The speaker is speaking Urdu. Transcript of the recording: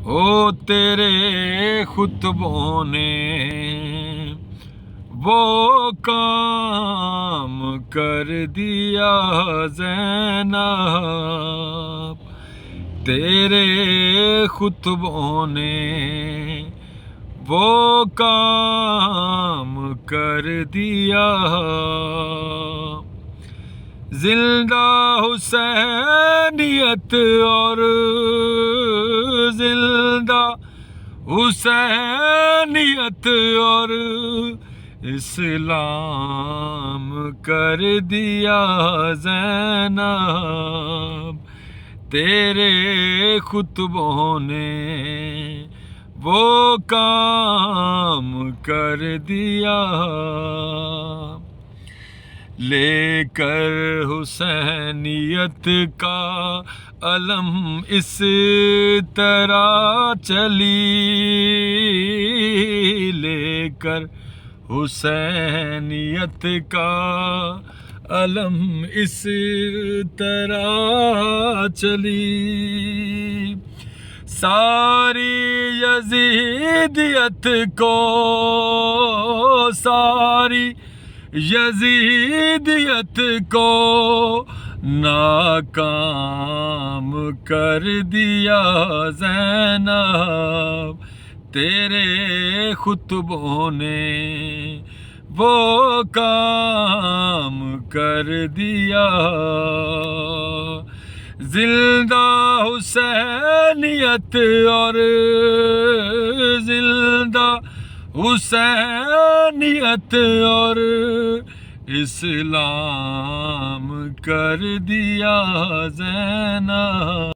او تیرے خطبوں نے وہ کام کر دیا زینب، تیرے خطبوں نے وہ کام کر دیا، زندہ حسینیت اور زندہ حسینیت اور اسلام کر دیا زینب، تیرے خطبوں نے وہ کام کر دیا، لے کر حسینیت کا علم اس طرح چلی، لے کر حسینیت کا علم اس طرح چلی، ساری یزیدیت کو، ساری یزیدیت کو ناکام کر دیا زینب، تیرے خطبوں نے وہ کام کر دیا، زندہ حسینیت اور زندہ حسینیت اور اسلام کر دیا زینب۔